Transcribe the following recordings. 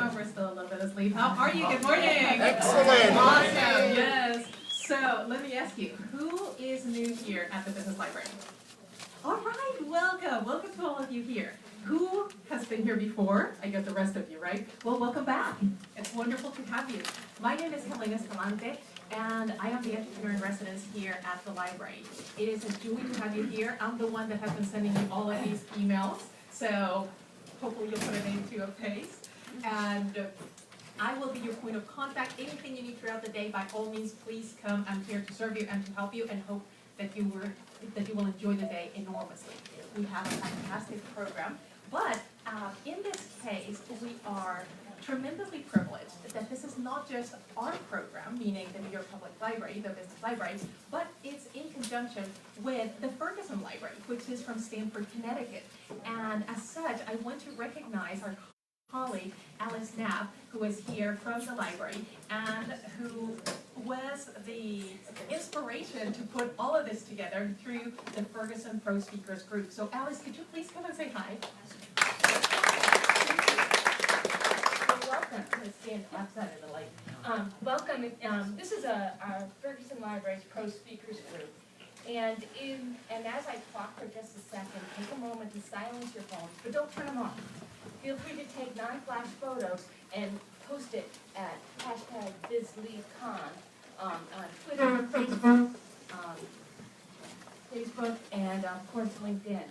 Oh, we're still a little bit asleep. How are you? Good morning. Excellent. Awesome. Yes. So let me ask you, who is new here at the Business Library? All right. Welcome. Welcome to all of you here. Who has been here before? I guess the rest of you, right? Well, welcome back. It's wonderful to have you. My name is Helena Escalante, and I am the entrepreneur in residence here at the library. It is a joy to have you here. I'm the one that has been sending you all of these emails, so hopefully you'll put a name to a face. And I will be your point of contact. Anything you need throughout the day, by all means, please come. I'm here to serve you and to help you, and hope that you will enjoy the day enormously. We have a fantastic program, but in this case, we are tremendously privileged that this is not just our program, meaning the New York Public Library, the Business Library, but it's in conjunction with the Ferguson Library, which is from Stamford, Connecticut. And as such, I want to recognize our colleague, Alice Knapp, who is here from the library and who was the inspiration to put all of this together through the Ferguson Pro Speakers Group. So Alice, could you please come and say hi? Welcome. I'm going to stand outside of the light. Welcome. This is our Ferguson Library's Pro Speakers Group. And as I talk for just a second, take a moment to silence your phones, but don't turn them off. Feel free to take non-flash photos and post it at #BizLeadCon on Twitter, Facebook, and of course LinkedIn.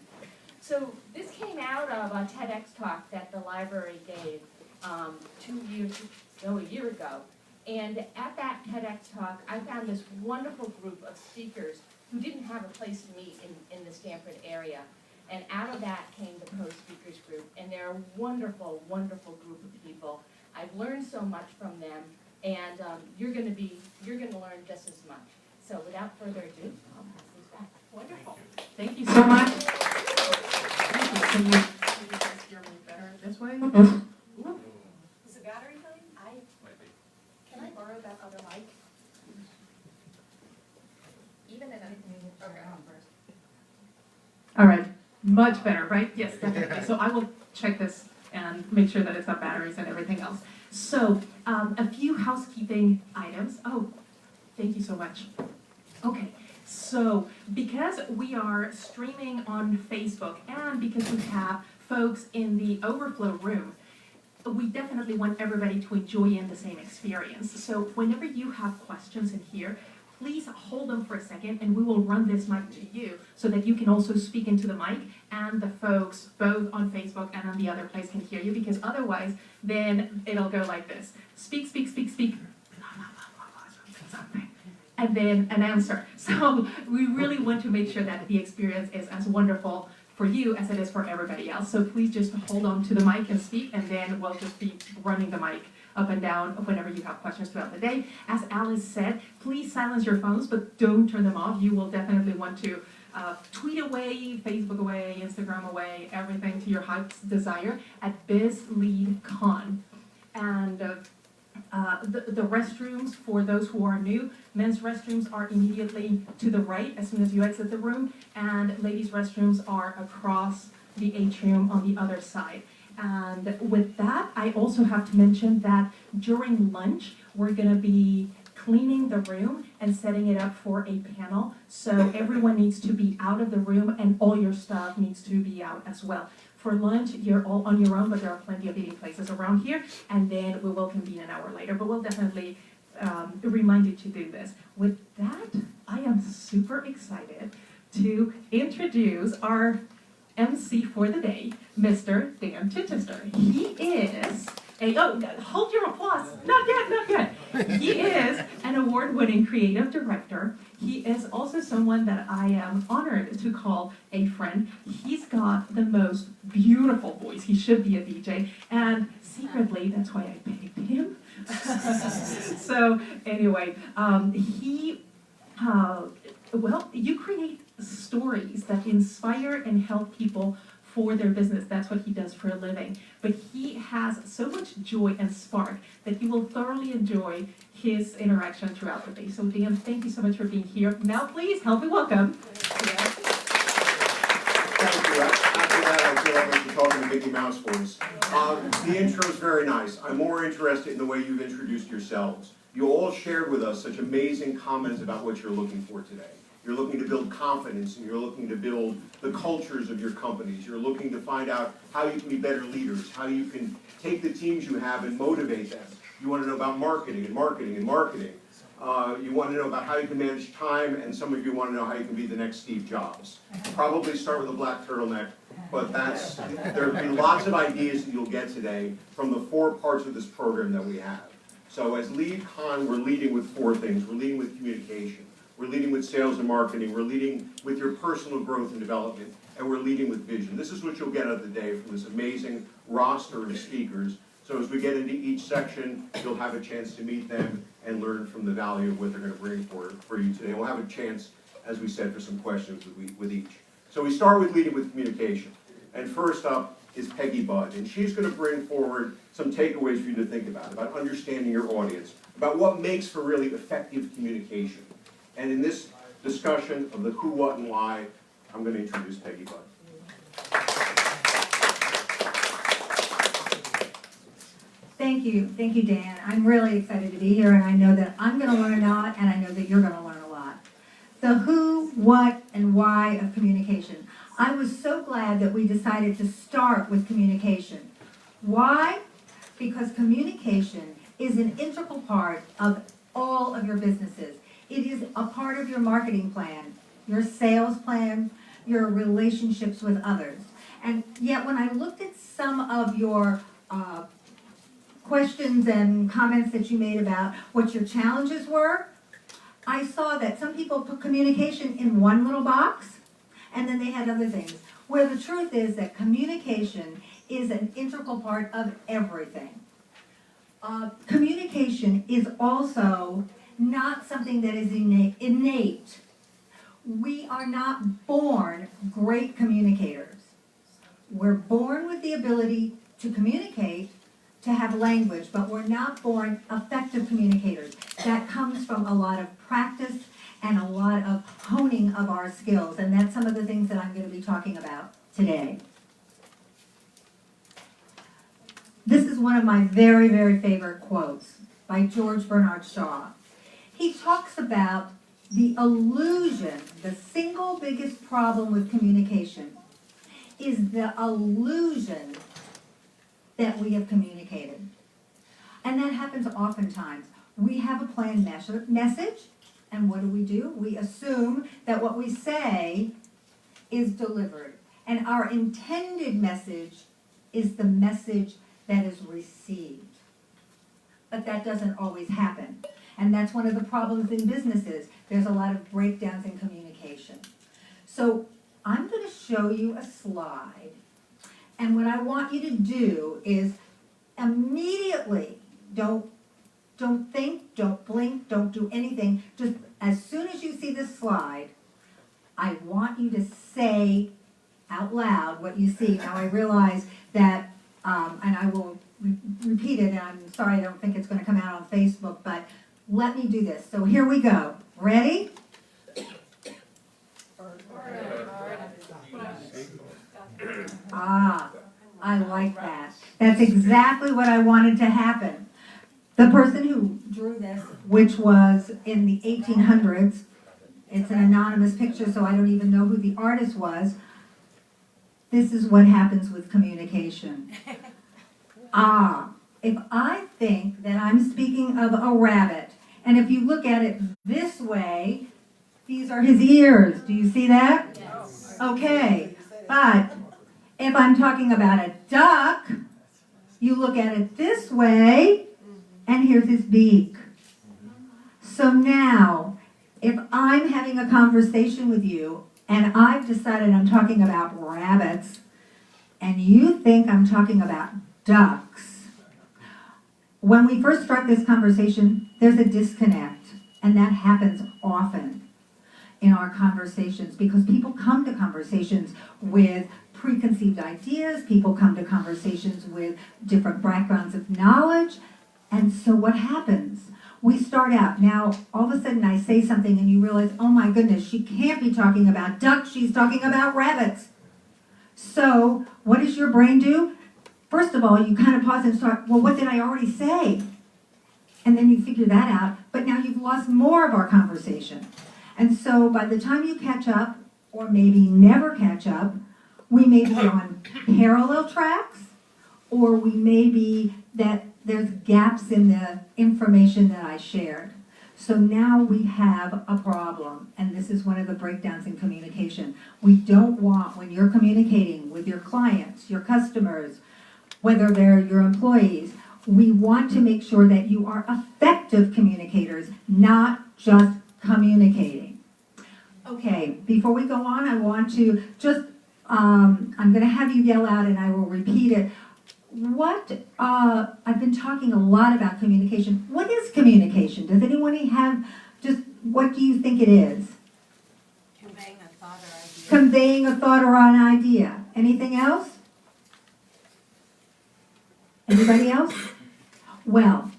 So this came out of a TEDx talk that the library gave a year ago. And at that TEDx talk, I found this wonderful group of speakers who didn't have a place to meet in the Stamford area. And out of that came the Pro Speakers Group. And they're a wonderful, wonderful group of people. I've learned so much from them, and you're going to learn just as much. So without further ado, I'll pass this back. Wonderful. Thank you so much. Thank you. Can you guys hear me better this way? Ooh. Is the battery dying? Can I borrow that other mic? Even in a, okay, on first. All right, much better, right? Yes, definitely. So I will check this and make sure that it's got batteries and everything else. So a few housekeeping items. Oh, thank you so much. Okay, so because we are streaming on Facebook and because we have folks in the overflow room, we definitely want everybody to enjoy in the same experience. So whenever you have questions in here, please hold them for a second and we will run this mic to you so that you can also speak into the mic and the folks both on Facebook and on the other place can hear you, because otherwise then it'll go like this. Speak, speak, speak, speak. And then an answer. So we really want to make sure that the experience is as wonderful for you as it is for everybody else. So please just hold on to the mic and speak, and then we'll just be running the mic up and down whenever you have questions throughout the day. As Alice said, please silence your phones, but don't turn them off. You will definitely want to tweet away, Facebook away, Instagram away, everything to your heart's desire at BizLeadCon. And the restrooms, for those who are new, men's restrooms are immediately to the right as soon as you exit the room, and ladies' restrooms are across the atrium on the other side. And with that, I also have to mention that during lunch, we're going to be cleaning the room and setting it up for a panel. So everyone needs to be out of the room and all your stuff needs to be out as well. For lunch, you're all on your own, but there are plenty of eating places around here, and then we will convene an hour later, but we'll definitely remind you to do this. With that, I am super excited to introduce our MC for the day, Mr. Dan Chichester. He is hold your applause. Not yet. He is an award-winning creative director. He is also someone that I am honored to call a friend. He's got the most beautiful voice. He should be a DJ, and secretly, that's why I picked him. So anyway, you create stories that inspire and help people for their business. That's what he does for a living. But he has so much joy and spark that you will thoroughly enjoy his interaction throughout the day. So Dan, thank you so much for being here. Now please help me welcome. Thank you. After that, I feel like I should talk in a big Mickey Mouse voice. The intro is very nice. I'm more interested in the way you've introduced yourselves. You all shared with us such amazing comments about what you're looking for today. You're looking to build confidence, and you're looking to build the cultures of your companies. You're looking to find out how you can be better leaders, how you can take the teams you have and motivate them. You want to know about marketing and marketing and marketing. You want to know about how you can manage time, and some of you want to know how you can be the next Steve Jobs. Probably start with a black turtleneck, but there'll be lots of ideas that you'll get today from the 4 parts of this program that we have. So as lead con, we're leading with 4 things. We're leading with communication. We're leading with sales and marketing. We're leading with your personal growth and development. And we're leading with vision. This is what you'll get out of the day from this amazing roster of speakers. So as we get into each section, you'll have a chance to meet them and learn from the value of what they're going to bring for you today. We'll have a chance, as we said, for some questions with each. So we start with leading with communication. And first up is Peggy Bud. And she's going to bring forward some takeaways for you to think about understanding your audience, about what makes for really effective communication. And in this discussion of the who, what, and why, I'm going to introduce Peggy Bud. Thank you, Dan. I'm really excited to be here, and I know that I'm going to learn a lot, and I know that you're going to learn a lot. The who, what, and why of communication. I was so glad that we decided to start with communication. Why? Because communication is an integral part of all of your businesses. It is a part of your marketing plan, your sales plan, your relationships with others. And yet when I looked at some of your questions and comments that you made about what your challenges were, I saw that some people put communication in one little box, and then they had other things. Where the truth is that communication is an integral part of everything. Communication is also not something that is innate. We are not born great communicators. We're born with the ability to communicate, to have language, but we're not born effective communicators. That comes from a lot of practice and a lot of honing of our skills, and that's some of the things that I'm going to be talking about today. This is one of my very, very favorite quotes by George Bernard Shaw. He talks about the illusion, the single biggest problem with communication is the illusion that we have communicated. And that happens oftentimes. We have a planned message, and what do? We assume that what we say is delivered. And our intended message is the message that is received. But that doesn't always happen. And that's one of the problems in businesses. There's a lot of breakdowns in communication. So I'm going to show you a slide. And what I want you to do is immediately, don't think, don't blink, don't do anything. Just as soon as you see this slide, I want you to say out loud what you see. Now I realize that, and I will repeat it, and I'm sorry I don't think it's going to come out on Facebook, but let me do this. So here we go. Ready? Ah, I like that. That's exactly what I wanted to happen. The person who drew this, which was in the 1800s, it's an anonymous picture, so I don't even know who the artist was. This is what happens with communication. If I think that I'm speaking of a rabbit, and if you look at it this way, these are his ears. Do you see that? Yes. Okay, but if I'm talking about a duck, you look at it this way, and here's his beak. So now, if I'm having a conversation with you, and I've decided I'm talking about rabbits, and you think I'm talking about ducks, when we first start this conversation, there's a disconnect, and that happens often in our conversations because people come to conversations with preconceived ideas, people come to conversations with different backgrounds of knowledge, and so what happens? We start out, now all of a sudden I say something and you realize, oh my goodness, she can't be talking about ducks, she's talking about rabbits. So what does your brain do? first of all, you kind of pause and start, well, what did I already say? And then you figure that out, but now you've lost more of our conversation. And so by the time you catch up, or maybe never catch up, we may be on parallel tracks, or we may be that there's gaps in the information that I shared. So now we have a problem, and this is one of the breakdowns in communication. We don't want, when you're communicating with your clients, your customers, whether they're your employees, we want to make sure that you are effective communicators, not just communicating. Okay, before we go on, I want to just, I'm going to have you yell out and I will repeat it. I've been talking a lot about communication. What is communication? Does anyone have, just, what do you think it is? Conveying a thought or idea. Conveying a thought or an idea. Anything else? Anybody else? Well,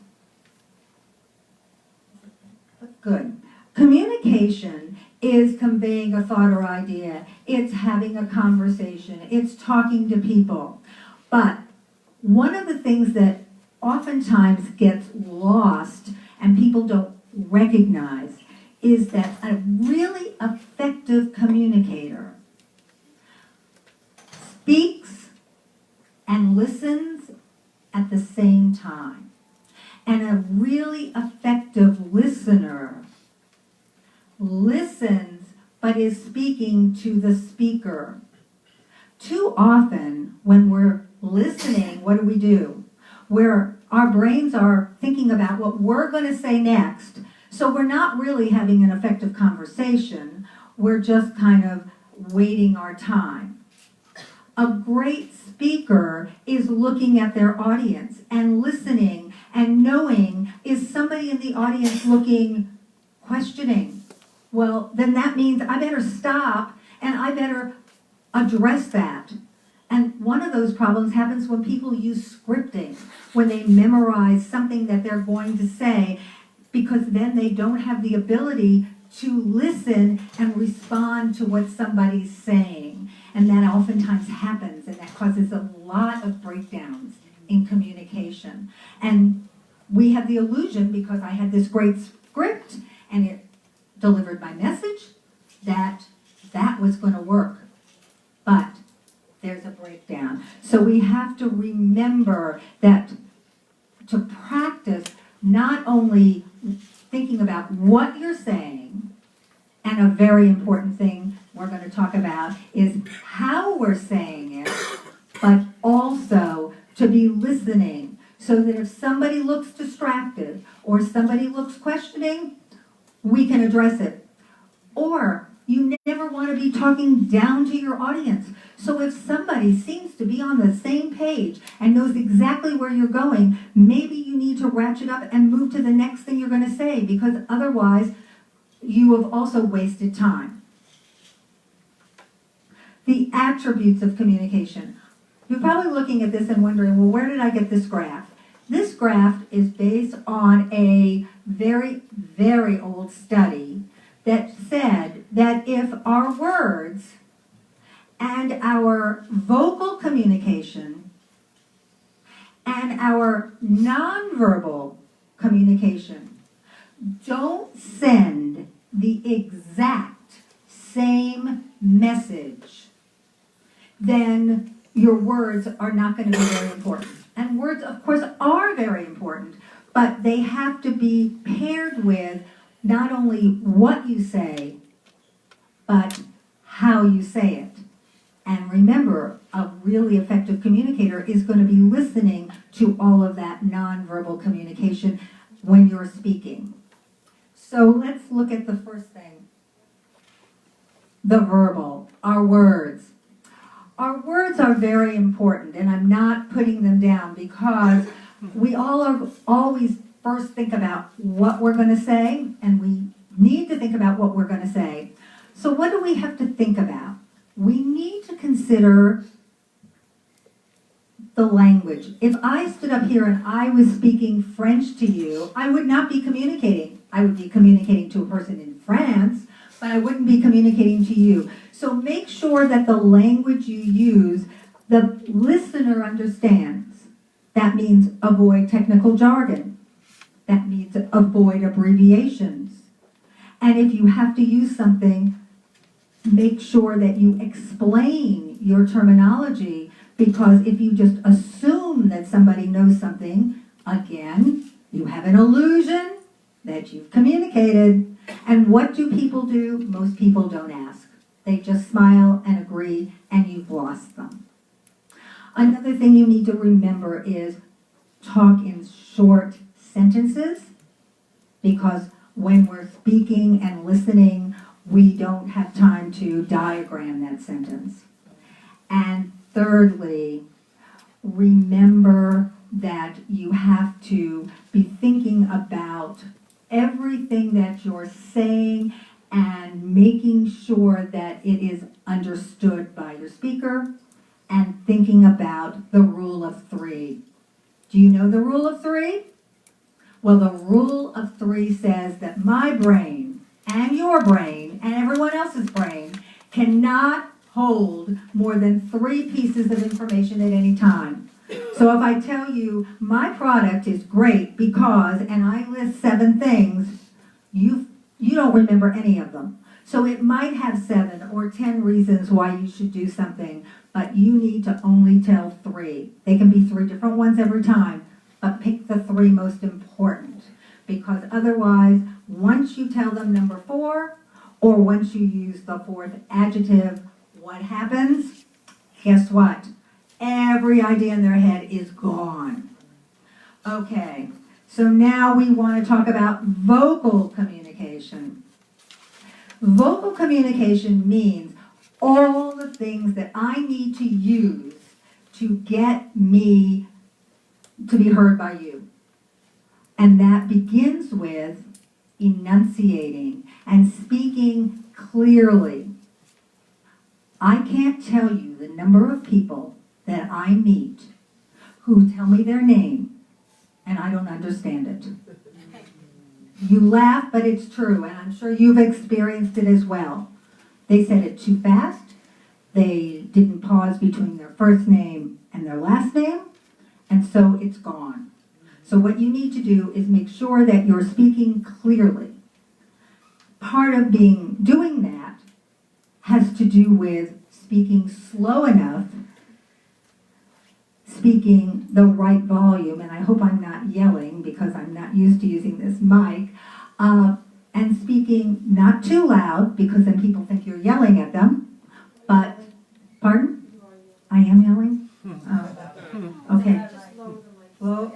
good. Communication is conveying a thought or idea. It's having a conversation. It's talking to people. But one of the things that oftentimes gets lost and people don't recognize is that a really effective communicator speaks and listens at the same time. And a really effective listener listens but is speaking to the speaker. Too often when we're listening, what do? Our brains are thinking about what we're going to say next. So we're not really having an effective conversation. We're just kind of waiting our time. A great speaker is looking at their audience and listening and knowing, is somebody in the audience looking, questioning? Well, then that means I better stop and I better address that. And one of those problems happens when people use scripting, when they memorize something that they're going to say, because then they don't have the ability to listen and respond to what somebody's saying. And that oftentimes happens, and that causes a lot of breakdowns in communication. And we have the illusion, because I had this great script and it delivered my message, that that was going to work. But there's a breakdown. So we have to remember that to practice not only thinking about what you're saying, and a very important thing we're going to talk about is how we're saying it, but also to be listening, so that if somebody looks distracted or somebody looks questioning, we can address it. Or you never want to be talking down to your audience. So if somebody seems to be on the same page and knows exactly where you're going, maybe you need to ratchet up and move to the next thing you're going to say, because otherwise you have also wasted time. The attributes of communication. You're probably looking at this and wondering, well, where did I get this graph? This graph is based on a very, very old study that said that if our words and our vocal communication and our nonverbal communication don't send the exact same message, then your words are not going to be very important. And words, of course, are very important, but they have to be paired with not only what you say, but how you say it. And remember, a really effective communicator is going to be listening to all of that nonverbal communication when you're speaking. So let's look at the first thing. The verbal, our words. Our words are very important, and I'm not putting them down, because we all are always first think about what we're going to say, and we need to think about what we're going to say. So what do we have to think about? We need to consider the language. If I stood up here and I was speaking French to you, I would not be communicating. I would be communicating to a person in France, but I wouldn't be communicating to you. So make sure that the language you use The listener understands. That means avoid technical jargon. That means avoid abbreviations. And if you have to use something, make sure that you explain your terminology, because if you just assume that somebody knows something, again, you have an illusion that you've communicated. And what do people do? Most people don't ask. They just smile and agree, and you've lost them. Another thing you need to remember is talk in short sentences, because when we're speaking and listening, we don't have time to diagram that sentence. And thirdly, remember that you have to be thinking about everything that you're saying and making sure that it is understood by your speaker, and thinking about the rule of 3. Do you know the rule of 3? Well, the rule of 3 says that my brain and your brain and everyone else's brain cannot hold more than 3 pieces of information at any time. So if I tell you my product is great because, and I list 7 things, you don't remember any of them. So it might have 7 or 10 reasons why you should do something, but you need to only tell 3. They can be 3 different ones every time, but pick the 3 most important. Because otherwise, once you tell them number 4, or once you use the 4th adjective, what happens? Guess what? Every idea in their head is gone. Okay, so now we want to talk about vocal communication. Vocal communication means all the things that I need to use to get me to be heard by you. And that begins with enunciating and speaking clearly. I can't tell you the number of people that I meet who tell me their name and I don't understand it. You laugh, but it's true, and I'm sure you've experienced it as well. They said it too fast. They didn't pause between their first name and their last name, and so it's gone. So what you need to do is make sure that you're speaking clearly. Part of doing that has to do with speaking slow enough, speaking the right volume, and I hope I'm not yelling because I'm not used to using this mic, and speaking not too loud because then people think you're yelling at them, but, pardon? I am yelling? Okay. Well,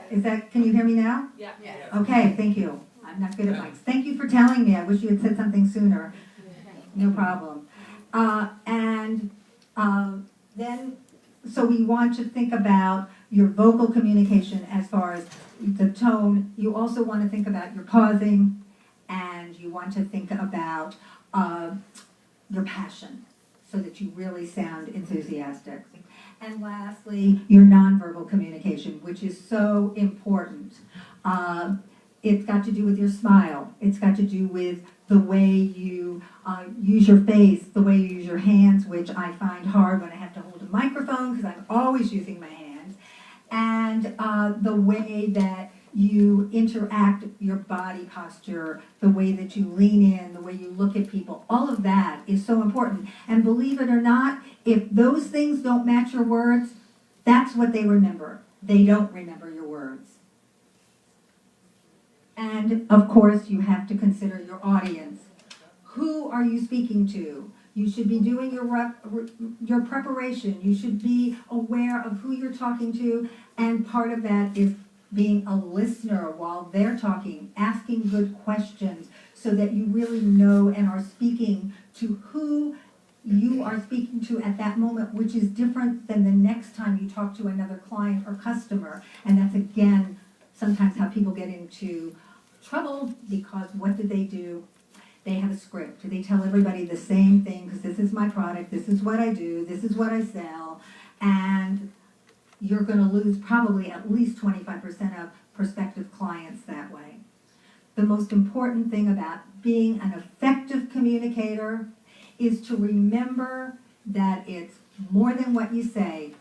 can you hear me now? Yeah. Okay, thank you. I'm not good at mics. Thank you for telling me. I wish you had said something sooner. No problem. Then, so we want to think about your vocal communication as far as the tone. You also want to think about your pausing, and you want to think about your passion so that you really sound enthusiastic. And lastly, your nonverbal communication, which is so important. It's got to do with your smile. It's got to do with the way you use your face, the way you use your hands, which I find hard when I have to hold a microphone because I'm always using my hands, and the way that you interact, your body posture, the way that you lean in, the way you look at people. All of that is so important. And believe it or not, if those things don't match your words, that's what they remember. They don't remember your words. And of course, you have to consider your audience. Who are you speaking to? You should be doing your preparation. You should be aware of who you're talking to. And part of that is being a listener while they're talking, asking good questions so that you really know and are speaking to who you are speaking to at that moment, which is different than the next time you talk to another client or customer. And that's, again, sometimes how people get into trouble, because what do? They have a script. They tell everybody the same thing, because this is my product, this is what I do, this is what I sell, and you're going to lose probably at least 25% of prospective clients that way. The most important thing about being an effective communicator is to remember that it's more than what you say,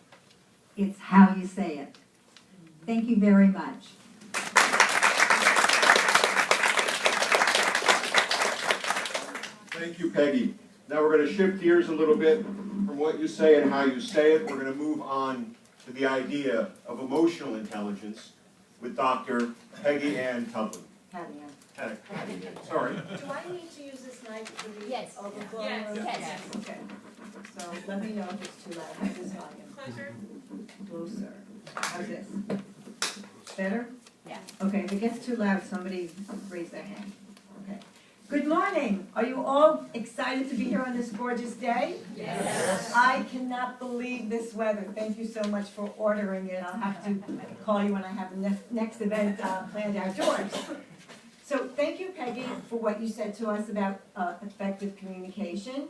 it's how you say it. Thank you very much. Thank you, Peggy. Now we're going to shift gears a little bit from what you say and how you say it. We're going to move on to the idea of emotional intelligence with Dr. Peggy Ann Tubman. Sorry. Do I need to use this mic for the Yes. overflow? Yes. Okay. So let me know if it's too loud. How's this volume? Closer? Closer. How's this? Better? Yeah. Okay, if it gets too loud, somebody raise their hand. Okay. Good morning. Are you all excited to be here on this gorgeous day? Yes. I cannot believe this weather. Thank you so much for ordering it. I'll have to call you when I have the next event planned outdoors. So thank you, Peggy, for what you said to us about effective communication.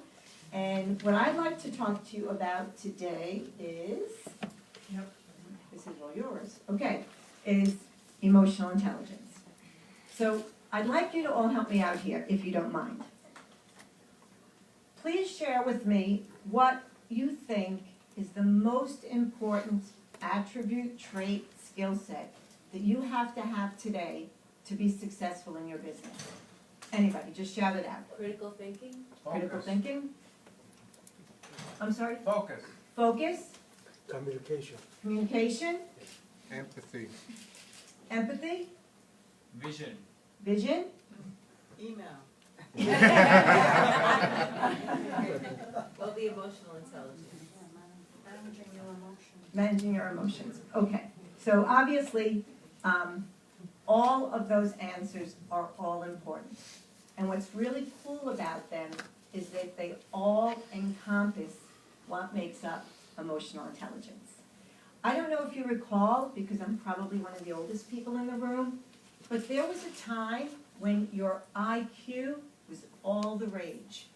And what I'd like to talk to you about today is, this is all yours, okay, is emotional intelligence. So I'd like you to all help me out here, if you don't mind. Please share with me what you think is the most important attribute, trait, skill set that you have to have today to be successful in your business. Anybody, just shout it out. Critical thinking? Critical thinking? I'm sorry? Focus. Focus? Communication. Communication? Empathy. Empathy? Vision. Vision? Email. Well, the emotional intelligence. Managing your emotions. Okay. So obviously, all of those answers are all important. And what's really cool about them is that they all encompass what makes up emotional intelligence. I don't know if you recall, because I'm probably one of the oldest people in the room, but there was a time when your IQ was all the rage,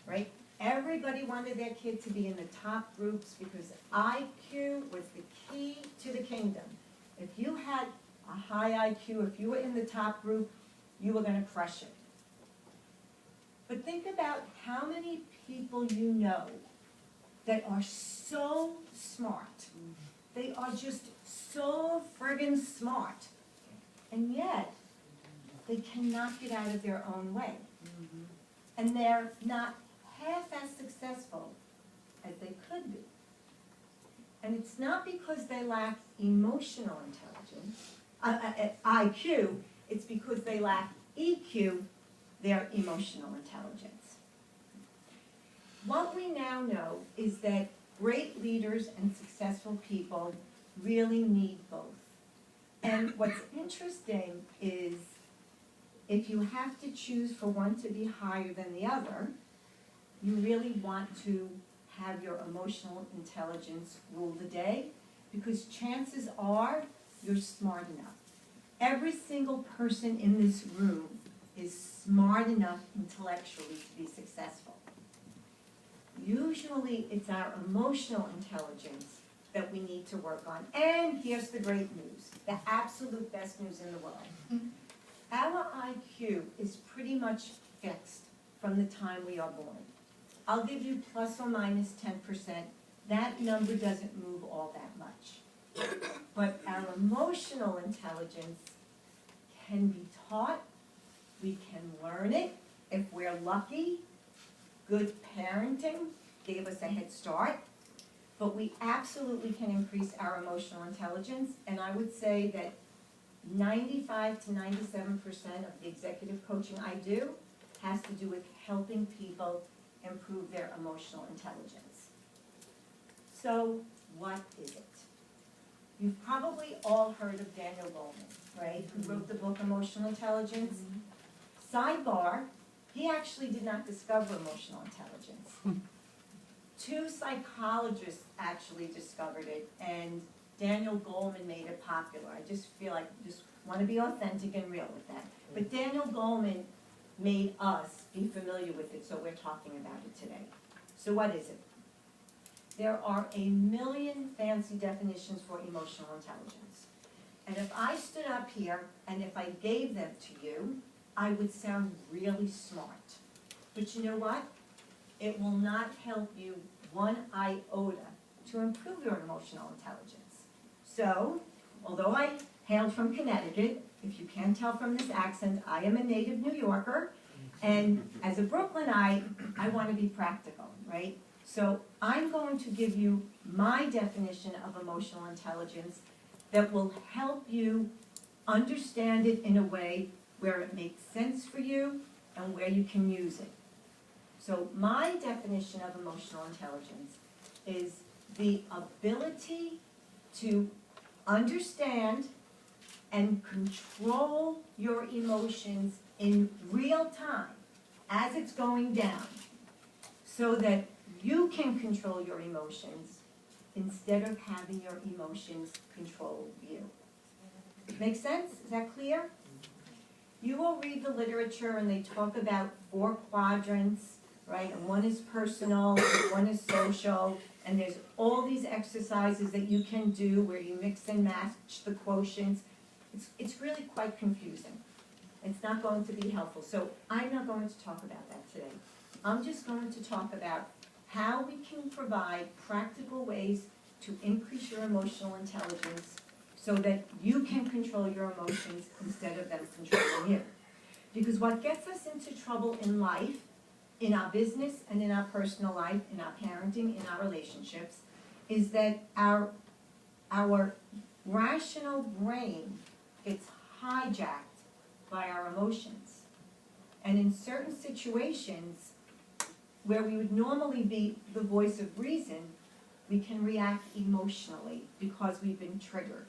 right? Everybody wanted their kid to be in the top groups because IQ was the key to the kingdom. If you had a high IQ, if you were in the top group, you were going to crush it. But think about how many people you know that are so smart. They are just so friggin' smart. And yet, they cannot get out of their own way. And they're not half as successful as they could be. And it's not because they lack emotional intelligence, IQ, it's because they lack EQ, their emotional intelligence. What we now know is that great leaders and successful people really need both. And what's interesting is if you have to choose for one to be higher than the other, you really want to have your emotional intelligence rule the day, because chances are you're smart enough. Every single person in this room is smart enough intellectually to be successful. Usually it's our emotional intelligence that we need to work on. And here's the great news, the absolute best news in the world. Our IQ is pretty much fixed from the time we are born. I'll give you plus or minus 10%. That number doesn't move all that much. But our emotional intelligence can be taught. We can learn it if we're lucky. Good parenting gave us a head start. But we absolutely can increase our emotional intelligence. And I would say that 95 to 97% of the executive coaching I do has to do with helping people improve their emotional intelligence. So what is it? You've probably all heard of Daniel Goleman, right? Who wrote the book Emotional Intelligence. Sidebar, he actually did not discover emotional intelligence. Two psychologists actually discovered it, and Daniel Goleman made it popular. I just feel like I just want to be authentic and real with that. But Daniel Goleman made us be familiar with it, so we're talking about it today. So what is it? There are a million fancy definitions for emotional intelligence. And if I stood up here and if I gave them to you, I would sound really smart. But you know what? It will not help you one iota to improve your emotional intelligence. So, although I hailed from Connecticut, if you can't tell from this accent, I am a native New Yorker. And as a Brooklynite, I want to be practical, right? So I'm going to give you my definition of emotional intelligence that will help you understand it in a way where it makes sense for you and where you can use it. So my definition of emotional intelligence is the ability to understand and control your emotions in real time as it's going down, so that you can control your emotions instead of having your emotions control you. Make sense? Is that clear? You will read the literature and they talk about 4 quadrants, right? And one is personal, and one is social, and there's all these exercises that you can do where you mix and match the quotients. It's really quite confusing. It's not going to be helpful. So I'm not going to talk about that today. I'm just going to talk about how we can provide practical ways to increase your emotional intelligence so that you can control your emotions instead of them controlling you. Because what gets us into trouble in life, in our business and in our personal life, in our parenting, in our relationships, is that our rational brain gets hijacked by our emotions. And in certain situations where we would normally be the voice of reason, we can react emotionally because we've been triggered.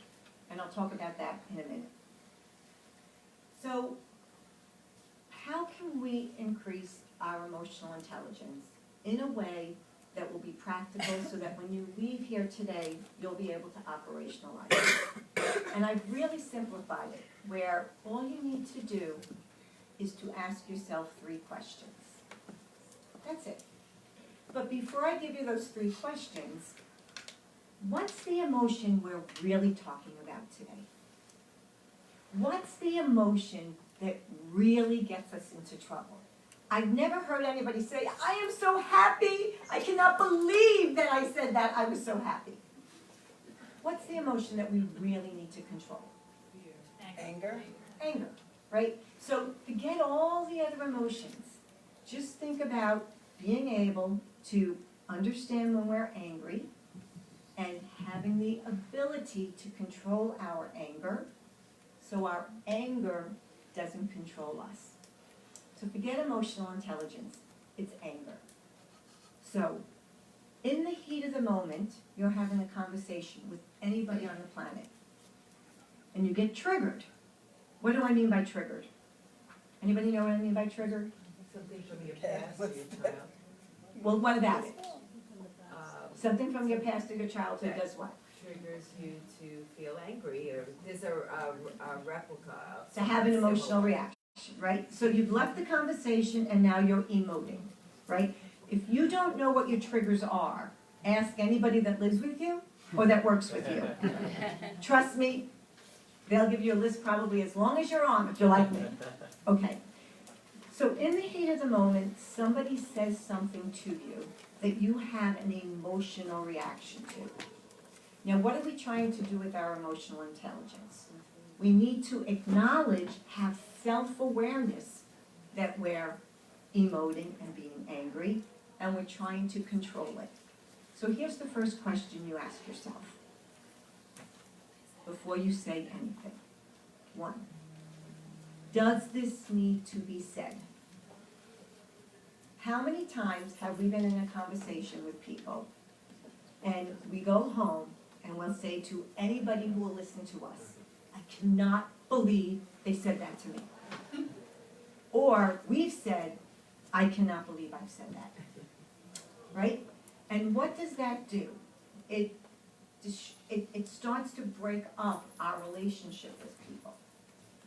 And I'll talk about that in a minute. So, how can we increase our emotional intelligence in a way that will be practical so that when you leave here today, you'll be able to operationalize it? And I've really simplified it, where all you need to do is to ask yourself 3 questions. That's it. But before I give you those 3 questions, what's the emotion we're really talking about today? What's the emotion that really gets us into trouble? I've never heard anybody say, I am so happy, I cannot believe that I said that, I was so happy. What's the emotion that we really need to control? Anger. Anger, right? So forget all the other emotions. Just think about being able to understand when we're angry and having the ability to control our anger so our anger doesn't control us. So forget emotional intelligence, it's anger. So, in the heat of the moment, you're having a conversation with anybody on the planet, and you get triggered. What do I mean by triggered? Anybody know what I mean by triggered? Something from your past or your child. Well, what about it? Something from your past or your childhood does what? Triggers you to feel angry, or there's a replica of. To have an something emotional similar. reaction, right? So you've left the conversation and now you're emoting, right? If you don't know what your triggers are, ask anybody that lives with you or that works with you. Trust me, they'll give you a list probably as long as your arm if you're like me. Okay. So in the heat of the moment, somebody says something to you that you have an emotional reaction to. Now, what are we trying to do with our emotional intelligence? We need to acknowledge, have self-awareness that we're emoting and being angry, and we're trying to control it. So here's the first question you ask yourself before you say anything. 1, does this need to be said? How many times have we been in a conversation with people and we go home and we'll say to anybody who will listen to us, I cannot believe they said that to me. Or we've said, I cannot believe I've said that. Right? And what does that do? It starts to break up our relationship with people.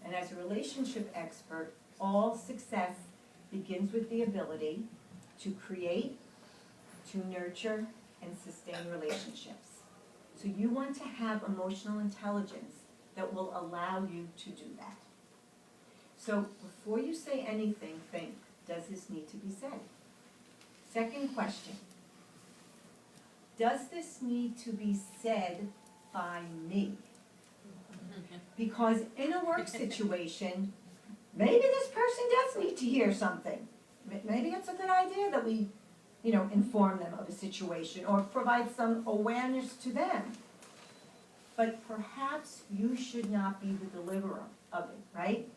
And as a relationship expert, all success begins with the ability to create, to nurture, and sustain relationships. So you want to have emotional intelligence that will allow you to do that. So before you say anything, think, does this need to be said? Second question, does this need to be said by me? Because in a work situation, maybe this person does need to hear something. Maybe it's a good idea that we, inform them of a situation or provide some awareness to them. But perhaps you should not be the deliverer of it, right?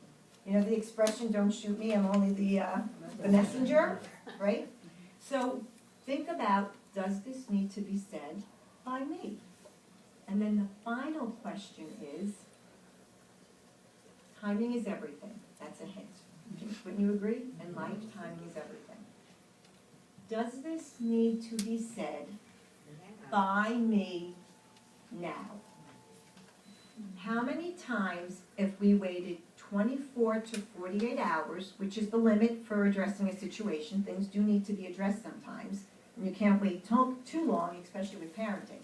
You know the expression, don't shoot me, I'm only the messenger, right? So think about, does this need to be said by me? And then the final question is, timing is everything. That's a hint. Wouldn't you agree? In life, timing is everything. Does this need to be said by me now? How many times, if we waited 24 to 48 hours, which is the limit for addressing a situation, things do need to be addressed sometimes, and you can't wait too long, especially with parenting.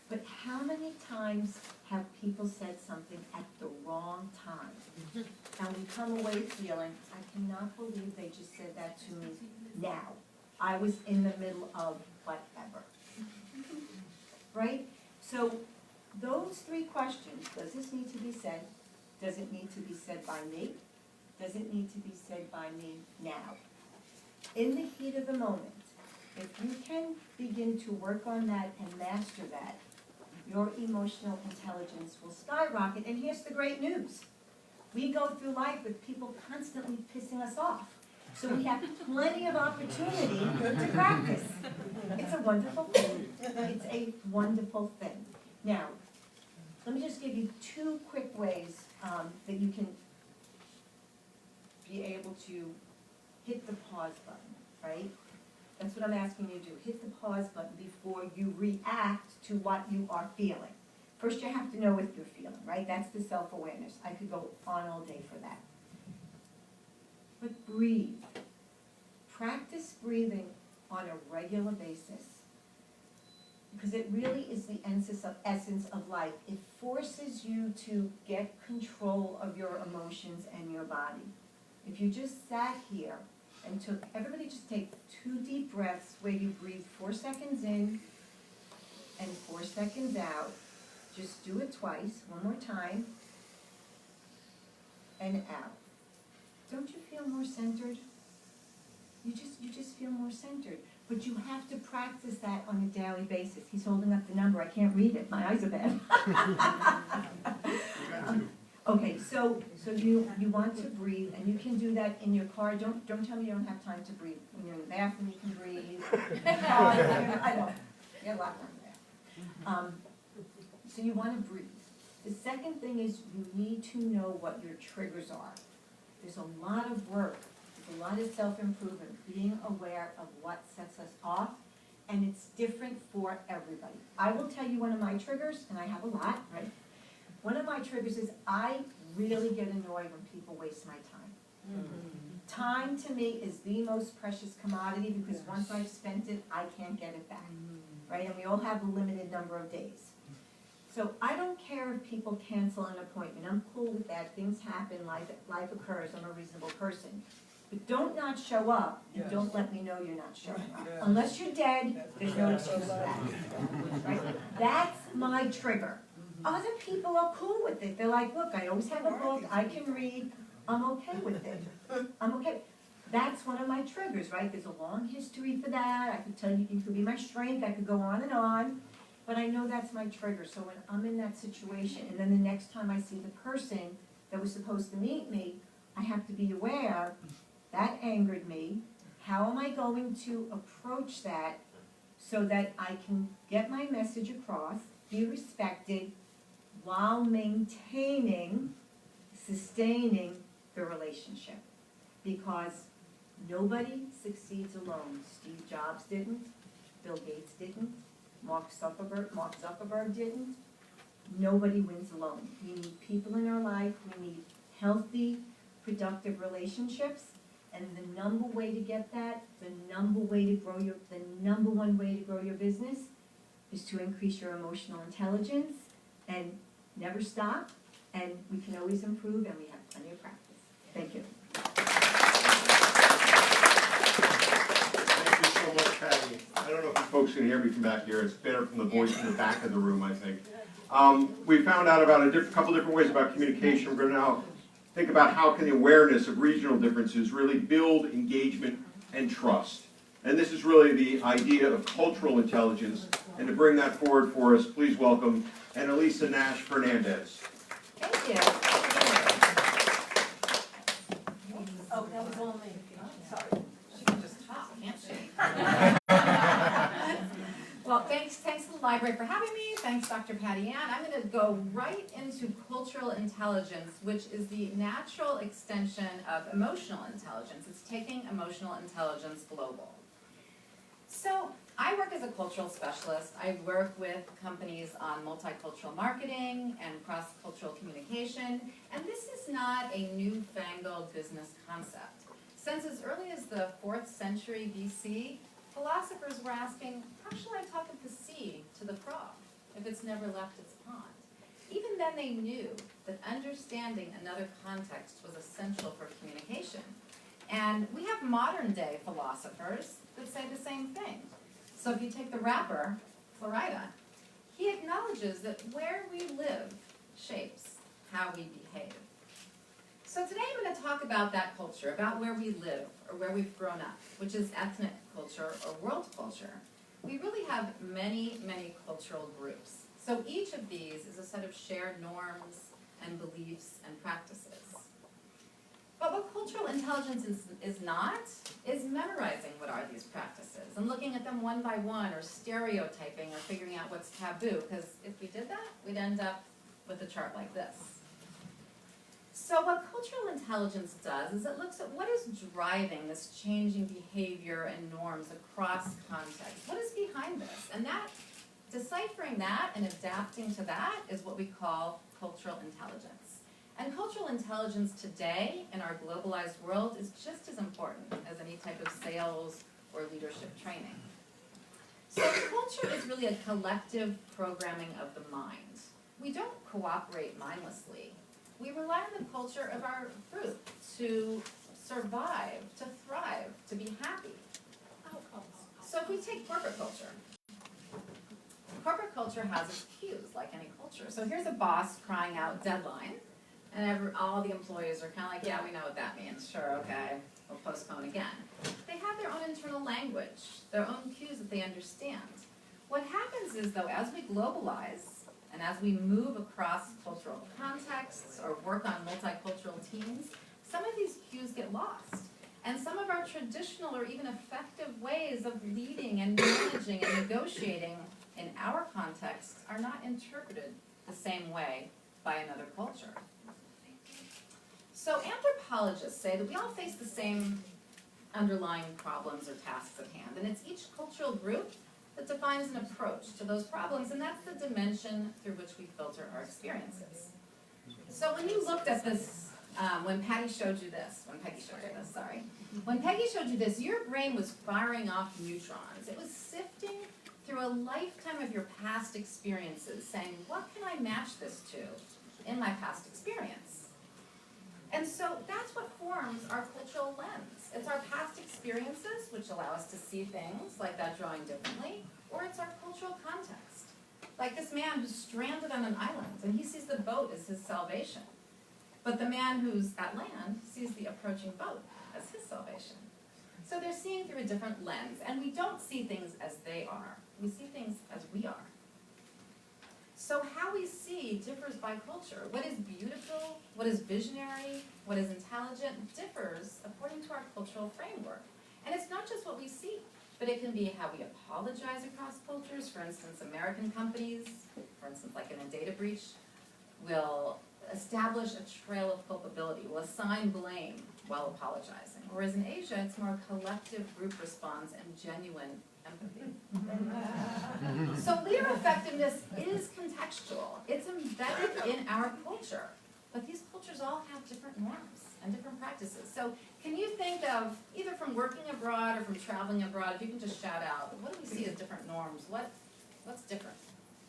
But how many times have people said something at the wrong time? And we come away feeling, I cannot believe they just said that to me now. I was in the middle of whatever. Right? So those three questions, does this need to be said? Does it need to be said by me? Does it need to be said by me now? In the heat of the moment, if you can begin to work on that and master that, your emotional intelligence will skyrocket. And here's the great news. We go through life with people constantly pissing us off. So we have plenty of opportunity to practice. It's a wonderful thing. It's a wonderful thing. Now, let me just give you two quick ways that you can be able to hit the pause button, right? That's what I'm asking you to do. Hit the pause button before you react to what you are feeling. First, you have to know what you're feeling, right? That's the self-awareness. I could go on all day for that. But breathe. Practice breathing on a regular basis. Because it really is the essence of life. It forces you to get control of your emotions and your body. If you just sat here and everybody just take 2 deep breaths where you breathe 4 seconds in and 4 seconds out. Just do it twice, one more time, and out. Don't you feel more centered? You just feel more centered. But you have to practice that on a daily basis. He's holding up the number. I can't read it. My eyes are bad. Okay, so you want to breathe, and you can do that in your car. Don't tell me you don't have time to breathe. When you're in the bathroom, you can breathe. I know. You have a lot more there. So you want to breathe. The second thing is you need to know what your triggers are. There's a lot of work. There's a lot of self-improvement, being aware of what sets us off, and it's different for everybody. I will tell you one of my triggers, and I have a lot, right? One of my triggers is I really get annoyed when people waste my time. Time to me is the most precious commodity because once I've spent it, I can't get it back, right? And we all have a limited number of days. So I don't care if people cancel an appointment. I'm cool with that. Things happen, life occurs. I'm a reasonable person. But don't not show up and don't let me know you're not showing up. Unless you're dead, there's no excuse for that. Right? That's my trigger. Other people are cool with it. They're like, look, I always have a book, I can read, I'm okay with it. I'm okay. That's one of my triggers, right? There's a long history for that. I could tell you, it could be my strength, I could go on and on. But I know that's my trigger. So when I'm in that situation, and then the next time I see the person that was supposed to meet me, I have to be aware, that angered me. How am I going to approach that so that I can get my message across, be respected, while maintaining, sustaining the relationship? Because nobody succeeds alone. Steve Jobs didn't, Bill Gates didn't, Mark Zuckerberg didn't. Nobody wins alone. We need people in our life. We need healthy, productive relationships. And the number way to get that, the number one way to grow your business is to increase your emotional intelligence and never stop. And we can always improve, and we have plenty of practice. Thank you. Thank you so much, Patty. don't know if you folks can hear me from back here. It's better from the voice from the back of the room, I think. We found out about a couple different ways about communication. We're going to now think about how can the awareness of regional differences really build engagement and trust. And this is really the idea of cultural intelligence. And to bring that forward for us, please welcome Annalisa Nash Fernandez. Thank you. Oh, that was only, sorry. She can just talk, can't she? Well, thanks to the library for having me. Thanks, Dr. Patty Ann. I'm going to go right into cultural intelligence, which is the natural extension of emotional intelligence. It's taking emotional intelligence global. So I work as a cultural specialist. I work with companies on multicultural marketing and cross-cultural communication, and this is not a newfangled business concept. Since as early as the 4th century BC, philosophers were asking, how shall I talk of the sea to the frog if it's never left its pond? Even then they knew that understanding another context was essential for communication. And we have modern day philosophers that say the same thing. So if you take the rapper, Florida, he acknowledges that where we live shapes how we behave. So today I'm going to talk about that culture, about where we live or where we've grown up, which is ethnic culture or world culture. We really have many, many cultural groups. So each of these is a set of shared norms and beliefs and practices. But what cultural intelligence is not, is memorizing what are these practices and looking at them one by one or stereotyping or figuring out what's taboo, because if we did that, we'd end up with a chart like this. So what cultural intelligence does is it looks at what is driving this changing behavior and norms across context. What is behind this? And that, deciphering that and adapting to that is what we call cultural intelligence. And cultural intelligence today in our globalized world is just as important as any type of sales or leadership training. So culture is really a collective programming of the mind. We don't cooperate mindlessly. We rely on the culture of our group to survive, to thrive, to be happy. So if we take corporate culture has its cues like any culture. So here's a boss crying out deadline. And all the employees are kind of like, yeah, we know what that means. Sure, okay, we'll postpone again. They have their own internal language, their own cues that they understand. What happens is, though, as we globalize and as we move across cultural contexts or work on multicultural teams, some of these cues get lost. And some of our traditional or even effective ways of leading and managing and negotiating in our context are not interpreted the same way by another culture. So anthropologists say that we all face the same underlying problems or tasks at hand, and it's each cultural group that defines an approach to those problems, and that's the dimension through which we filter our experiences. So when you looked at this, when Peggy showed you this, your brain was firing off neutrons. It was sifting through a lifetime of your past experiences, saying, what can I match this to in my past experience? And so that's what forms our cultural lens. It's our past experiences, which allow us to see things like that drawing differently, or it's our cultural context. Like this man who's stranded on an island, and he sees the boat as his salvation. But the man who's at land sees the approaching boat as his salvation. So they're seeing through a different lens, and we don't see things as they are. We see things as we are. So how we see differs by culture. What is beautiful, what is visionary, what is intelligent differs according to our cultural framework. And it's not just what we see, but it can be how we apologize across cultures. For instance, American companies, for instance, like in a data breach, will establish a trail of culpability, will assign blame while apologizing. Whereas in Asia, it's more collective group response and genuine empathy. So leader effectiveness is contextual. It's embedded in our culture. But these cultures all have different norms and different practices. So can you think of, either from working abroad or from traveling abroad, if you can just shout out, what do we see as different norms? What's different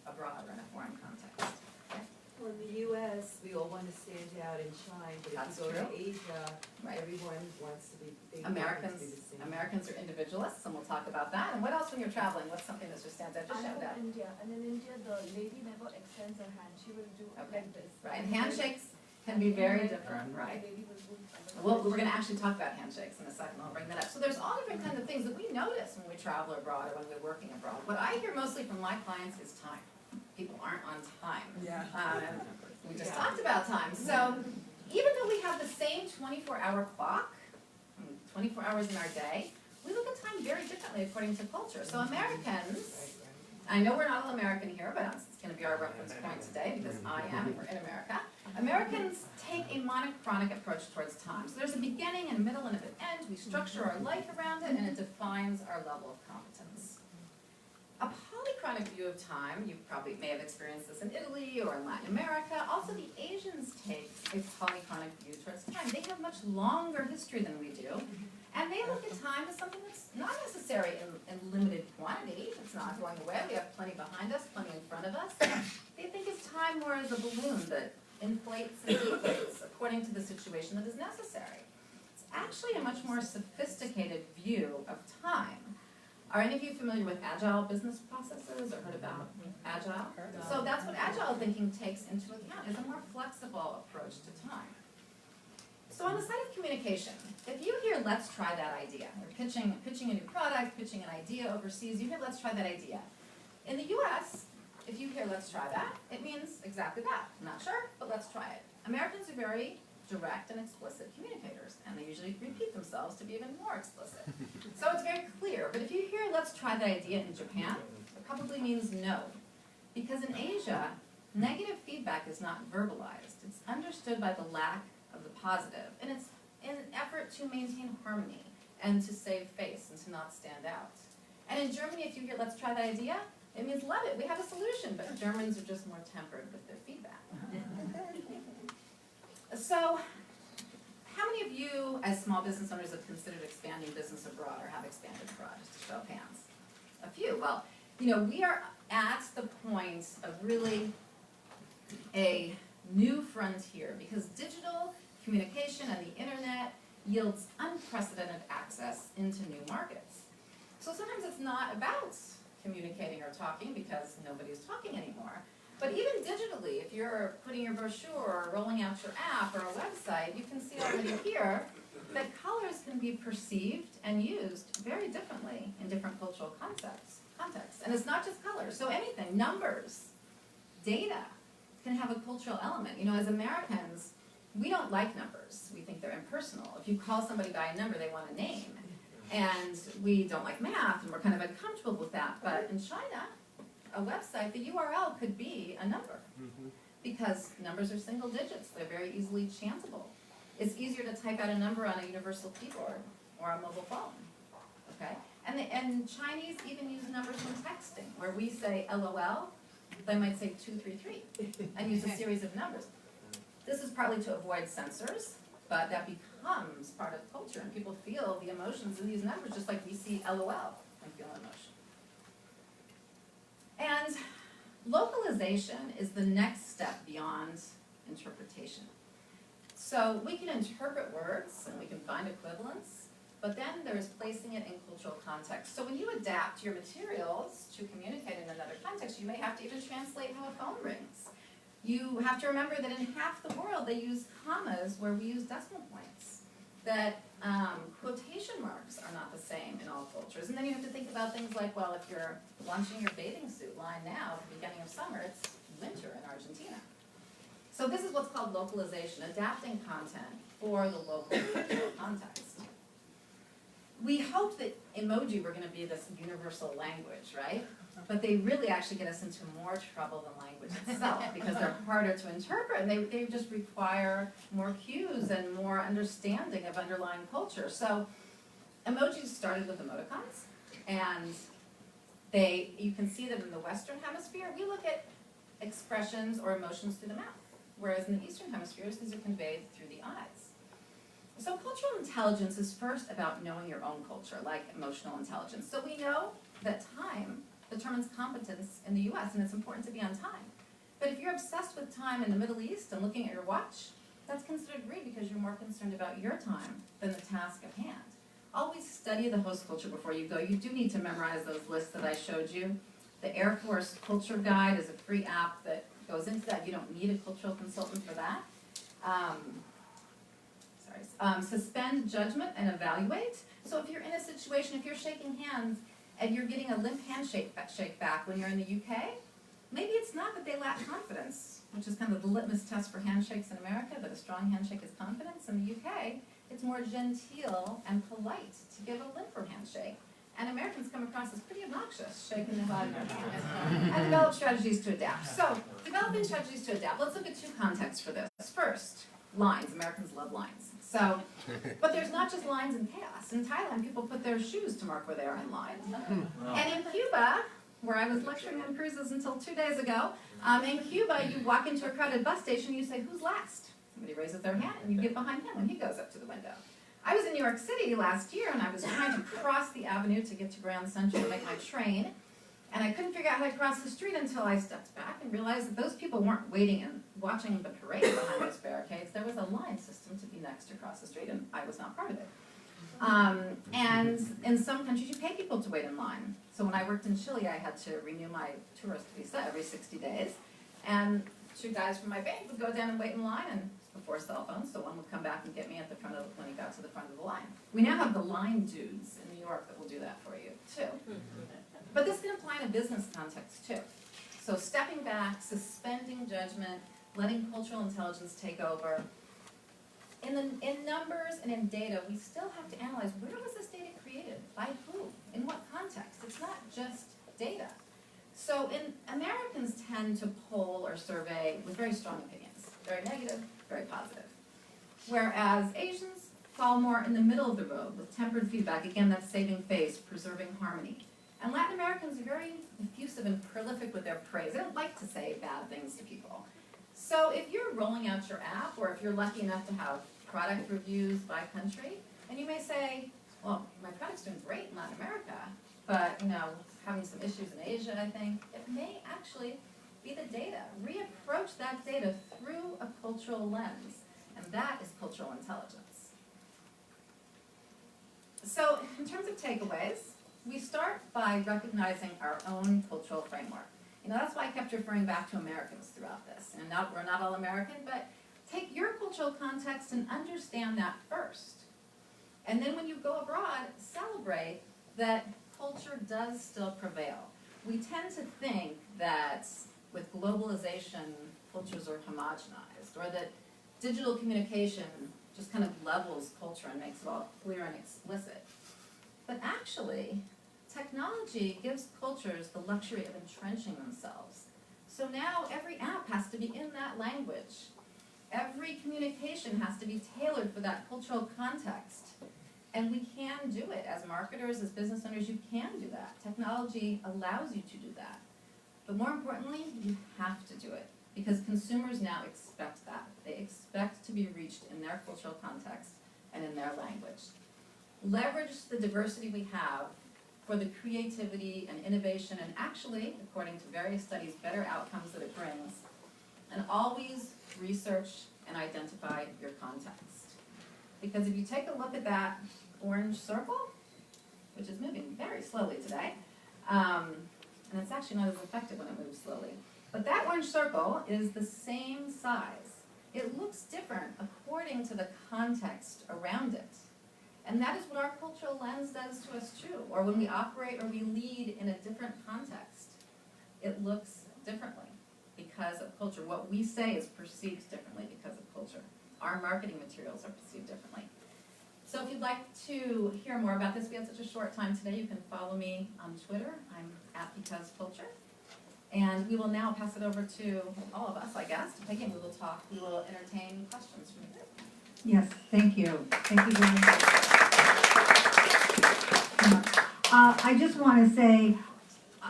abroad or in a foreign context? Okay. example, in the US, we all want to stand out and shine, but That's if you go to true. Asia, Right. everyone wants to be, they want Americans, to be the same. Americans are individualists, and we'll talk about that. And what else when you're traveling? What's something that just stands out? Just I shout know out. India, and in India, the lady never extends her hand, she will do Okay. like this. Right, and handshakes can be very different, right? The lady will do something. Well, we're gonna actually talk about handshakes in a second, I'll bring that up. So there's all different kinds of things that we notice when we travel abroad or when we're working abroad. What I hear mostly from my clients is time. People aren't on time. Yeah. We just talked about time. So even though we have the same 24-hour clock, 24 hours in our day, we look at time very differently according to culture. So Americans, I know we're not all American here, but it's going to be our reference point today because I am, and we're in America. Americans take a monochronic approach towards time. So there's a beginning and a middle and an end. We structure our life around it, and it defines our level of competence. A polychronic view of time, you probably may have experienced this in Italy or in Latin America. Also, the Asians take a polychronic view towards time. They have much longer history than we do. And they look at time as something that's not necessary in limited quantity. It's not going away. We have plenty behind us, plenty in front of us. They think of time more as a balloon that inflates and deflates according to the situation that is necessary. It's actually a much more sophisticated view of time. Are any of you familiar with agile business processes or heard about agile? So that's what agile thinking takes into account, is a more flexible approach to time. So on the side of communication, if you hear let's try that idea, or pitching a new product, pitching an idea overseas, you hear let's try that idea. In the US, if you hear let's try that, it means exactly that. I'm not sure, but let's try it. Americans are very direct and explicit communicators, and they usually repeat themselves to be even more explicit. So it's very clear, but if you hear let's try that idea in Japan, it probably means no. Because in Asia, negative feedback is not verbalized. It's understood by the lack of the positive, and it's in an effort to maintain harmony and to save face and to not stand out. And in Germany, if you hear let's try that idea, it means love it, we have a solution, but Germans are just more tempered with their feedback. So, how many of you as small business owners have considered expanding business abroad or have expanded abroad, just to show of hands? A few. Well, you know, we are at the point of really a new frontier because digital communication and the internet yields unprecedented access into new markets. So sometimes it's not about communicating or talking because nobody's talking anymore. But even digitally, if you're putting your brochure or rolling out your app or a website, you can see already here that colors can be perceived and used very differently in different cultural contexts. And it's not just colors, so anything, numbers, data can have a cultural element. You know, as Americans, we don't like numbers. We think they're impersonal. If you call somebody by a number, they want a name. And we don't like math, and we're kind of uncomfortable with that. But in China, a website, the URL could be a number. Because numbers are single digits. They're very easily chantable. It's easier to type out a number on a universal keyboard or a mobile phone. Okay? And Chinese even use numbers when texting, where we say LOL, they might say 233 and use a series of numbers. This is partly to avoid censors, but that becomes part of culture, and people feel the emotions in these numbers just like we see LOL and feel emotion. And localization is the next step beyond interpretation. So we can interpret words and we can find equivalents, but then there's placing it in cultural context. So when you adapt your materials to communicate in another context, you may have to even translate how a phone rings. You have to remember that in half the world they use commas where we use decimal points. That quotation marks are not the same in all cultures. And then you have to think about things like, well, if you're launching your bathing suit line now at the beginning of summer, it's winter in Argentina. So this is what's called localization, adapting content for the local cultural context. We hoped that emoji were going to be this universal language, right? But they really actually get us into more trouble than language itself because they're harder to interpret and they just require more cues and more understanding of underlying culture. So emojis started with emoticons, and you can see that in the Western Hemisphere, we look at expressions or emotions through the mouth, whereas in the Eastern Hemispheres, these are conveyed through the eyes. So cultural intelligence is first about knowing your own culture, like emotional intelligence. So we know that time determines competence in the US, and it's important to be on time. But if you're obsessed with time in the Middle East and looking at your watch, that's considered rude because you're more concerned about your time than the task at hand. Always study the host culture before you go. You do need to memorize those lists that I showed you. The Air Force Culture Guide is a free app that goes into that. You don't need a cultural consultant for that. Suspend judgment and evaluate. So if you're in a situation, if you're shaking hands and you're getting a limp handshake back when you're in the UK, maybe it's not that they lack confidence, which is kind of the litmus test for handshakes in America, that a strong handshake is confidence. In the UK, it's more genteel and polite to give a limper handshake. And Americans come across as pretty obnoxious, shaking the body and develop strategies to adapt. So, developing strategies to adapt. Let's look at two contexts for this. First, lines. Americans love lines. So, but there's not just lines in chaos. In Thailand, people put their shoes to mark where they are in line. And in Cuba, where I was lecturing on cruises until 2 days ago, in Cuba, you walk into a crowded bus station, you say, who's last? Somebody raises their hand, and you get behind him when he goes up to the window. I was in New York City last year, and I was trying to cross the avenue to get to Grand Central to make my train, and I couldn't figure out how to cross the street until I stepped back and realized that those people weren't waiting and watching the parade behind those barricades. There was a line system to be next to cross the street, and I was not part of it. And in some countries, you pay people to wait in line. So when I worked in Chile, I had to renew my tourist visa every 60 days, and two guys from my bank would go down and wait in line, and before cell phones, so one would come back and get me at the front of when he got to the front of the line. We now have the line dudes in New York that will do that for you, too. But this can apply in a business context, too. So stepping back, suspending judgment, letting cultural intelligence take over. In numbers and in data, we still have to analyze, where was this data created? By who? In what context? It's not just data. So Americans tend to poll or survey with very strong opinions, very negative, very positive. Whereas Asians fall more in the middle of the road with tempered feedback. Again, that's saving face, preserving harmony. And Latin Americans are very effusive and prolific with their praise. They don't like to say bad things to people. So if you're rolling out your app, or if you're lucky enough to have product reviews by country, and you may say, well, my product's doing great in Latin America, but having some issues in Asia, I think, it may actually be the data. Reapproach that data through a cultural lens, and that is cultural intelligence. So in terms of takeaways, we start by recognizing our own cultural framework. That's why I kept referring back to Americans throughout this. And we're not all American, but take your cultural context and understand that first. And then when you go abroad, celebrate that culture does still prevail. We tend to think that with globalization, cultures are homogenized, or that digital communication just kind of levels culture and makes it all clear and explicit. But actually, technology gives cultures the luxury of entrenching themselves. So now every app has to be in that language. Every communication has to be tailored for that cultural context. And we can do it. As marketers, as business owners, you can do that. Technology allows you to do that. But more importantly, you have to do it. Because consumers now expect that. They expect to be reached in their cultural context and in their language. Leverage the diversity we have for the creativity and innovation, and actually, according to various studies, better outcomes that it brings. And always research and identify your context. Because if you take a look at that orange circle, which is moving very slowly today, and it's actually not as effective when it moves slowly, but that orange circle is the same size. It looks different according to the context around it. And that is what our cultural lens does to us too. Or when we operate or we lead in a different context, it looks differently because of culture. What we say is perceived differently because of culture. Our marketing materials are perceived differently. So if you'd like to hear more about this, we had such a short time today, you can follow me on Twitter. I'm @BecauseCulture. And we will now pass it over to all of us, I guess, to Peggy, and we will entertain questions from you. Yes, thank you. Thank you very much. I just want to say,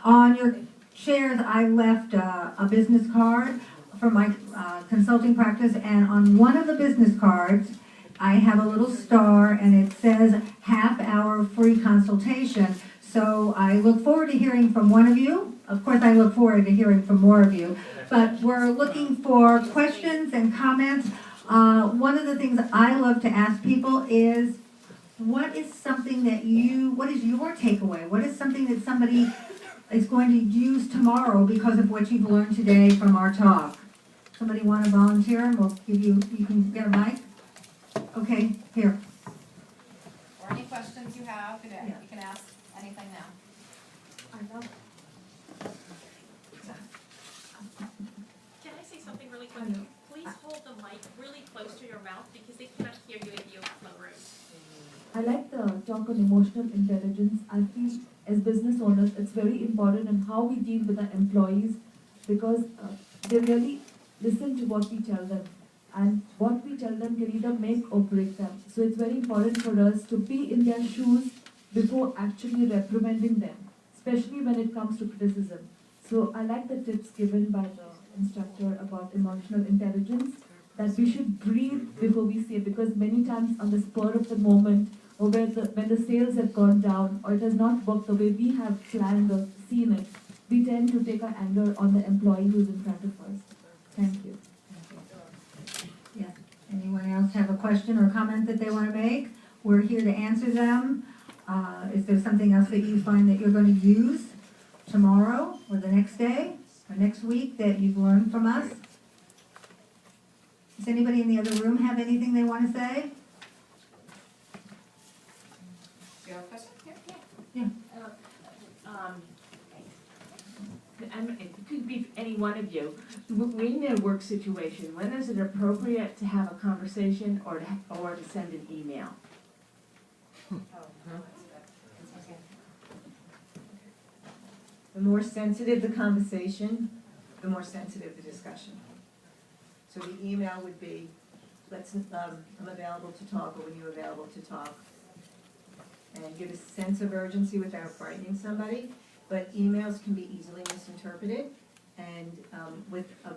on your chairs, I left a business card from my consulting practice, and on one of the business cards, I have a little star, and it says half-hour free consultation. So I look forward to hearing from one of you of course, I look forward to hearing from more of you, but we're looking for questions and comments. One of the things I love to ask people is, what is something that what is your takeaway? What is something that somebody is going to use tomorrow because of what you've learned today from our talk? Somebody want to volunteer? We'll give you can get a mic. Okay, here. Or any questions you have, you can ask anything now. I love. Can I say something really quick? Please hold the mic really close to your mouth because they cannot hear you if you have no room. I like the talk on emotional intelligence. I feel as business owners, it's very important in how we deal with our employees because they really listen to what we tell them. And what we tell them can either make or break them. So it's very important for us to be in their shoes before actually reprimanding them, especially when it comes to criticism. So I like the tips given by the instructor about emotional intelligence, that we should breathe before we say, because many times on the spur of the moment, or when the sales have gone down, or it has not worked the way we have planned or seen it, we tend to take our anger on the employee who's in front of us. Thank you. Yes. Anyone else have a question or comment that they want to make? We're here to answer them. Is there something else that you find that you're going to use tomorrow or the next day or next week that you've learned from us? Does anybody in the other room have anything they want to say? Do you have a question? And it could be any one of you. We're in a work situation. When is it appropriate to have a conversation or to send an email? The more sensitive the conversation, the more sensitive the discussion. So the email would be, I'm available to talk, or when you're available to talk. And give a sense of urgency without frightening somebody, but emails can be easily misinterpreted. And with a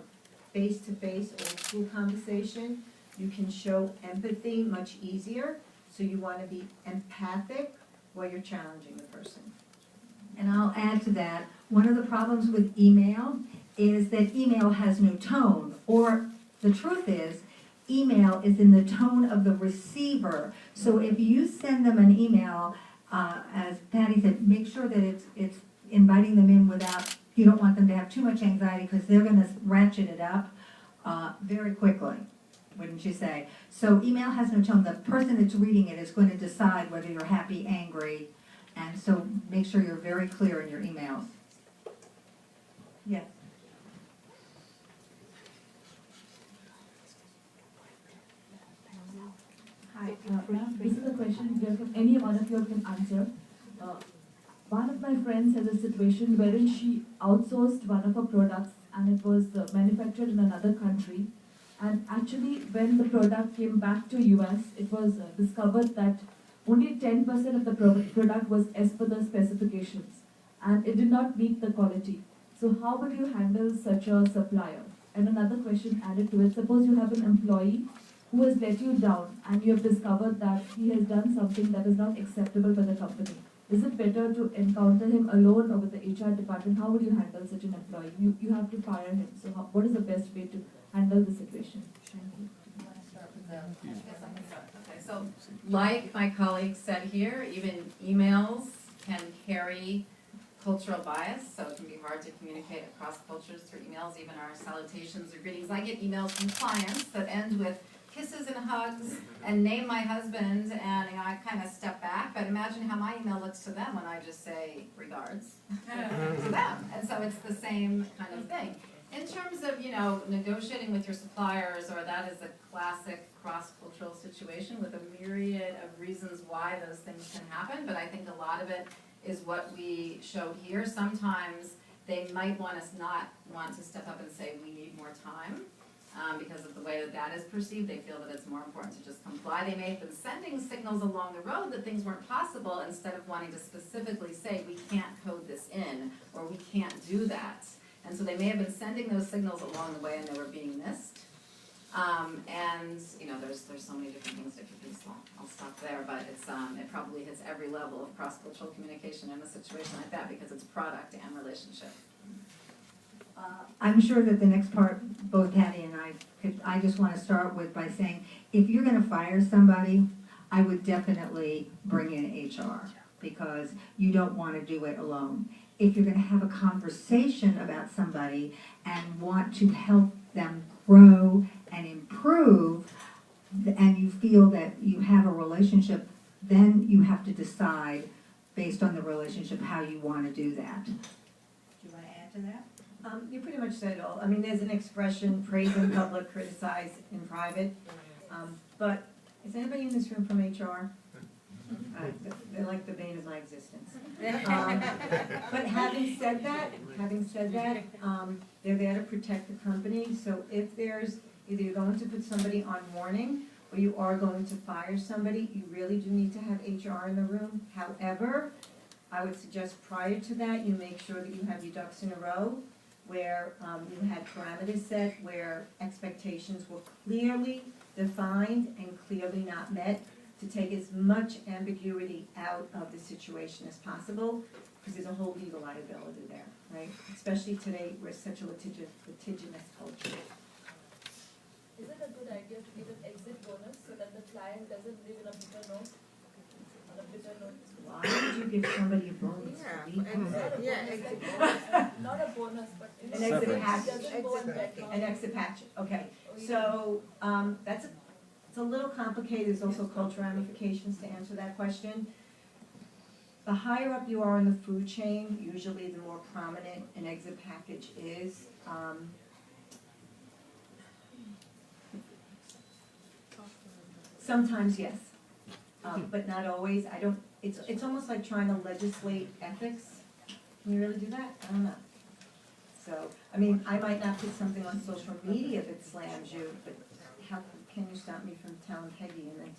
face-to-face old school conversation, you can show empathy much easier. So you want to be empathic while you're challenging the person. And I'll add to that, one of the problems with email is that email has no tone, or the truth is, email is in the tone of the receiver. So if you send them an email, as Patty said, make sure that it's inviting them in without, you don't want them to have too much anxiety because they're gonna ratchet it up very quickly, wouldn't you say? So email has no tone. The person that's reading it is going to decide whether you're happy, angry, and so make sure you're very clear in your emails. Yes. Hi, ma'am, this is a question any one of you can answer. One of my friends has a situation wherein she outsourced one of her products and it was manufactured in another country. And actually, when the product came back to US, it was discovered that only 10% of the product was as per the specifications, and it did not meet the quality. So how would you handle such a supplier? And another question added to it, suppose you have an employee who has let you down and you have discovered that he has done something that is not acceptable by the company. Is it better to encounter him alone or with the HR department? How would you handle such an employee? You have to fire him. So what is the best way to handle the situation? Thank you. Okay, so like my colleague said here, even emails can carry cultural bias, so it can be hard to communicate across cultures through emails, even our salutations or greetings. I get emails from clients that end with kisses and hugs and name my husband, and I kind of step back, but imagine how my email looks to them when I just say regards to them. And so it's the same kind of thing. In terms of, negotiating with your suppliers, or that is a classic cross-cultural situation with a myriad of reasons why those things can happen, but I think a lot of it is what we showed here. Sometimes they might want to step up and say, we need more time, because of the way that is perceived. They feel that it's more important to just comply. They may have been sending signals along the road that things weren't possible instead of wanting to specifically say, we can't code this in, or we can't do that. And so they may have been sending those signals along the way and they were being missed. There's so many different things that could be, so I'll stop there, but it probably hits every level of cross-cultural communication in a situation like that because it's product and relationship. I'm sure that the next part, both Patty and I just want to start with by saying, if you're going to fire somebody, I would definitely bring in HR, because you don't want to do it alone. If you're going to have a conversation about somebody and want to help them grow and improve, and you feel that you have a relationship, then you have to decide, based on the relationship, how you want to do that. Do you want to add to that? You pretty much said it all. I mean, there's an expression, praise in public, criticize in private. But is anybody in this room from HR? They're like the bane of my existence. But having said that, they're there to protect the company. So if there's, either you're going to put somebody on warning or you are going to fire somebody, you really do need to have HR in the room. However, I would suggest prior to that, you make sure that you have your ducks in a row, where you had parameters set, where expectations were clearly defined and clearly not met, to take as much ambiguity out of the situation as possible, because there's a whole legal liability there, right? Especially today, we're such a litigious culture. Is it a good idea to give an exit bonus so that the client doesn't live in a bitter note? On a bitter note? Why would you give somebody a bonus? Not a bonus, but you know, An exit it package. doesn't go on that long. An exit patch, okay. So, it's a little complicated, there's also cultural ramifications to answer that question. The higher up you are in the food chain, usually the more prominent an exit package is. Sometimes, yes, but not always. It's almost like trying to legislate ethics. Can you really do that? I don't know. So, I mean, I might not put something on social media that slams you, but how can you stop me from telling Peggy and then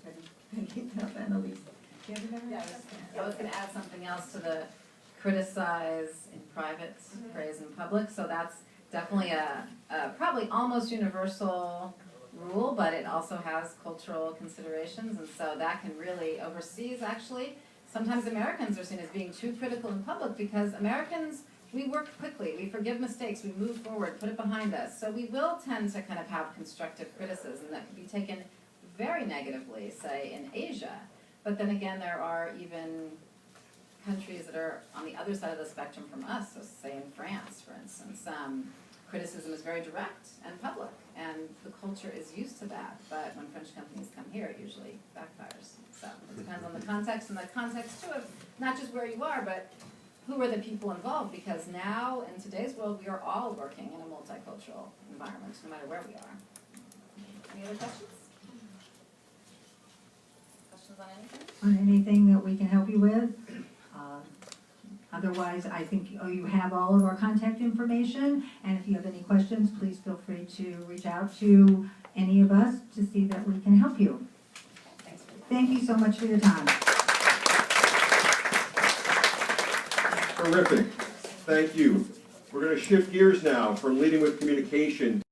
Peggy tell Annalise? Do you ever have Yeah, that? I was gonna add something else to the criticize in private, praise in public, so that's definitely a probably almost universal rule, but it also has cultural considerations, and so that can really, overseas actually, sometimes Americans are seen as being too critical in public, because Americans, we work quickly, we forgive mistakes, we move forward, put it behind us. So we will tend to kind of have constructive criticism that can be taken very negatively, say in Asia. But then again, there are even countries that are on the other side of the spectrum from us, so say in France, for instance. Criticism is very direct and public, and the culture is used to that. But when French companies come here, it usually backfires. So it depends on the context, and the context too of not just where you are, but who are the people involved, because now, in today's world, we are all working in a multicultural environment, no matter where we are. Any other questions? Questions on anything? On anything that we can help you with? Otherwise, I think you have all of our contact information, and if you have any questions, please feel free to reach out to any of us to see that we can help you. Thanks. Thank you so much for your time. Terrific. Thank you. We're going to shift gears now from leading with communication